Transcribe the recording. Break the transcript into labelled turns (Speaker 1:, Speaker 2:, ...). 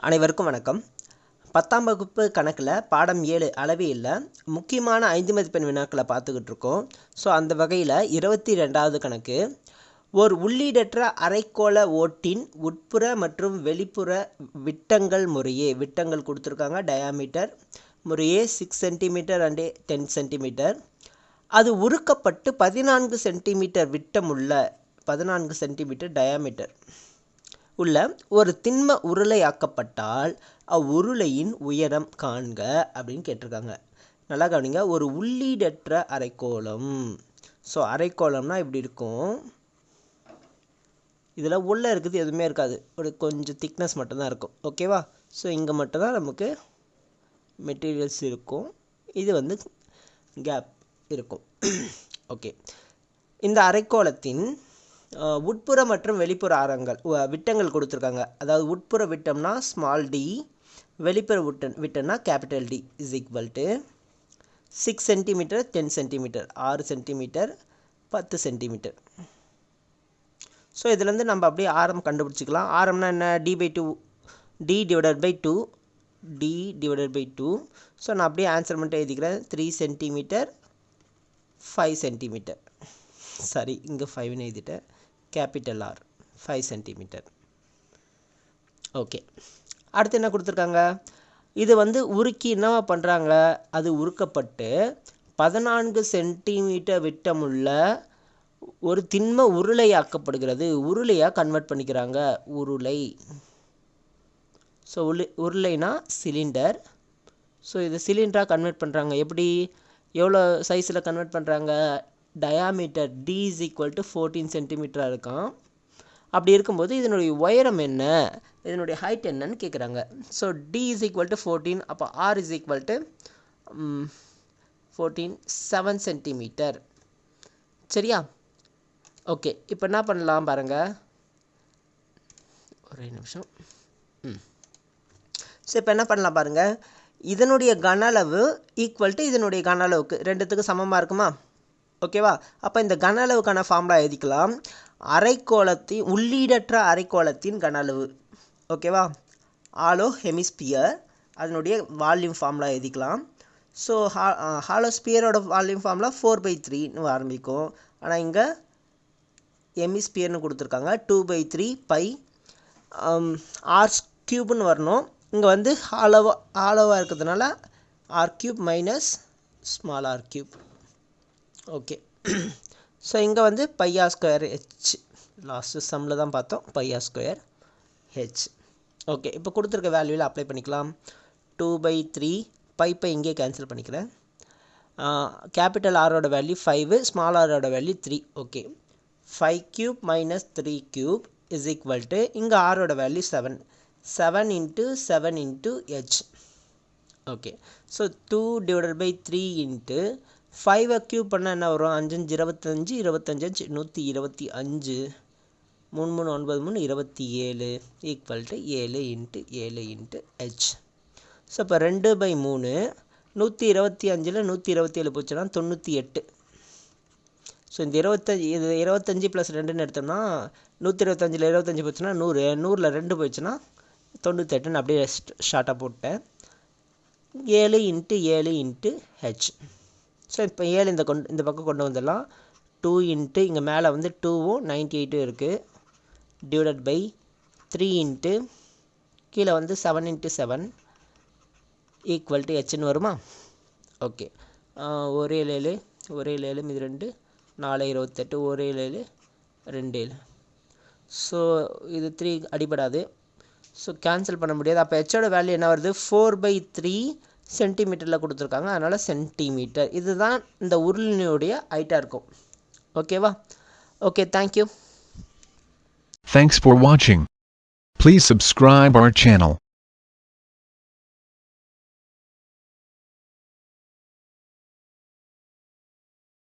Speaker 1: அனைவருக்கும் வணக்கம். 10ஆம் வகுப்பு கணக்கில் பாடம் 7 அளவியலில் முக்கியமான 5 மதிப்பெண் வினாக்களை பார்த்துக்கிட்டு இருக்கோம். ஸோ அந்த வகையில் 22வது கணக்கு, ஒரு உள்ளீடற்ற அரைக்கோள ஓட்டின் உட்புற மற்றும் வெளிப்புற விட்டங்கள் முறையே, விட்டங்கள் கொடுத்துருக்காங்க, டயாமீட்டர் முறையே 6 சென்டிமீட்டர் அண்டு 10 சென்டிமீட்டர். அது உருக்கப்பட்டு 14 சென்டிமீட்டர் விட்டமுள்ள 14 சென்டிமீட்டர் டயாமீட்டர் உள்ள ஒரு திண்ம உருளையாக்கப்பட்டால் அவ்வுருளையின் உயரம் காண்க அப்படின்னு கேட்டிருக்காங்க. நல்லா கவனிங்க. ஒரு உள்ளீடற்ற அரைக்கோளம். ஸோ அரைக்கோளம்னா இப்படி இருக்கும். இதில் உள்ளே இருக்குது எதுவுமே இருக்காது, ஒரு கொஞ்சம் திக்னஸ் மட்டும்தான் இருக்கும். ஓகேவா? ஸோ இங்கே மட்டும்தான் நமக்கு மெட்டீரியல்ஸ் இருக்கும், இது கேப் இருக்கும். ஓகே, இந்த அரைக்கோளத்தின் உட்புற மற்றும் வெளிப்புற ஆரங்கள் விட்டங்கள் கொடுத்துருக்காங்க. அதாவது உட்புற விட்டம்னா ஸ்மால் டி, வெளிப்புற விட்டம்னா capital D is equal to 6 centimetre 10 centimetre, 6 centimetre 10 centimetre. So இதுலேருந்து நம்ம அப்படியே ஆரம் கண்டுபிடிச்சிக்கலாம். ஆரம்னா என்ன? D divided by two. So நான் அப்படியே ஆன்சர் மட்டும் எழுதிக்கிறேன். 3 சென்டிமீட்டர் 5 சென்டிமீட்டர். சரி, இங்கே 5ன்னு எழுதிட்டேன். Capital R 5 centimetre. ஓகே, அடுத்து என்ன கொடுத்துருக்காங்க? இது உருக்கி என்னவா பண்ணுறாங்க? அது உருக்கப்பட்டு 14 சென்டிமீட்டர் விட்டமுள்ள ஒரு திண்ம உருளையாக்கப்படுகிறது. உருளையாக கன்வெர்ட் பண்ணிக்கிறாங்க. உருளை. So உருளைனா cylinder. ஸோ இது சிலிண்டராக கன்வெர்ட் பண்ணுறாங்க. எப்படி, எவ்வளோ சைஸில் கன்வெர்ட் பண்ணுறாங்க? Diameter D is equal to 14 சென்டிமீட்டராக இருக்கும். அப்படி இருக்கும்போது இதனுடைய உயரம் என்ன, இதனுடைய ஹைட் என்னன்னு கேட்குறாங்க. So D is equal to 14, அப்போ R is equal to 14, 7 centimetre. சரியா? ஓகே, இப்போ என்ன பண்ணலாம் பாருங்கள், ஒரே நிமிஷம். ஸோ இப்போ என்ன பண்ணலாம் பாருங்கள், இதனுடைய கன அளவு ஈக்குவல் டு இதனுடைய கன அளவுக்கு, ரெண்டுத்துக்கு சமமாக இருக்குமா? ஓகேவா? அப்போ இந்த கன அளவுக்கான ஃபார்முலா எழுதிக்கலாம். உள்ளீடற்ற அரைக்கோளத்தின் கன அளவு. ஓகேவா? ஹாலோ ஹெமிஸ்பியர், அதனுடைய வால்யூம் ஃபார்முலா எழுதிக்கலாம். ஸோ ஹாலோ ஸ்பியரோட வால்யூம் ஃபார்முலா 4/3ன்னு ஆரம்பிக்கும். ஆனால் இங்கே ஹெமிஸ்பியர்னு கொடுத்துருக்காங்க. 2/3 பை ஆர் கியூப்னு வரணும். இங்கே ஹாலோவாக இருக்கிறதுனால R cube minus small R cube. Okay, so இங்கே பையா ஸ்கொயர் ஹெச், லாஸ்ட்டு சம்மில் தான் பார்த்தோம், பையா ஸ்கொயர் ஹெச். ஓகே, இப்போ கொடுத்துருக்க வேல்யூவில் அப்ளை பண்ணிக்கலாம். 2/3 பை இங்கே கேன்சல் பண்ணிக்கிறேன். கேபிட்டல் ஆரோட வேல்யூ 5, ஸ்மால் ஆரோட value 3. Okay, 5 cube minus 3 cube is equal to, இங்கே ஆரோட value 7, 7 into 7 into H. Okay, so 2 divided by 3 into 5 cube பண்ணால் என்ன வரும்? 5 25, 25 125, 3 3 9 3 27 equal to 7 into 7 into H. So இப்போ 2/3, 125ல் 127 போச்சுன்னா 98. ஸோ இந்த 25 ப்ளஸ் 2ன்னு எடுத்தோம்னா 125ல் 25 போச்சுன்னா 100, 100ல் 2 போயிடுச்சுன்னா 98ன்னு அப்படியே ஷார்ட்டாக போட்டேன். 7 இன்ட்டு 7 இன்ட்டு ஹெச். ஸோ இப்போ 7 இந்த பக்கம் கொண்டு வந்துடலாம். 2 இன்ட்டு இங்கே மேலே 2வும் 98 இருக்குது, டிவைடட் பை 3 இன்ட்டு கீழே 7 இன்ட்டு 7 ஈக்குவல் டு ஹெச்னு வருமா? ஓகே, 1 7 1 7 இது 2 4 28 1 7 2 7. ஸோ இது 3 அடிபடாது. ஸோ கேன்சல் பண்ண முடியாது. அப்போ ஹெச்சோட வேல்யூ என்ன வருது? 4/3 சென்டிமீட்டரில் கொடுத்துருக்காங்க, அதனால் சென்டிமீட்டர். இதுதான் இந்த உருளினுடைய ஹைட்டாக இருக்கும். ஓகேவா? Okay, thank you.
Speaker 2: Thanks for watching. Please subscribe our channel.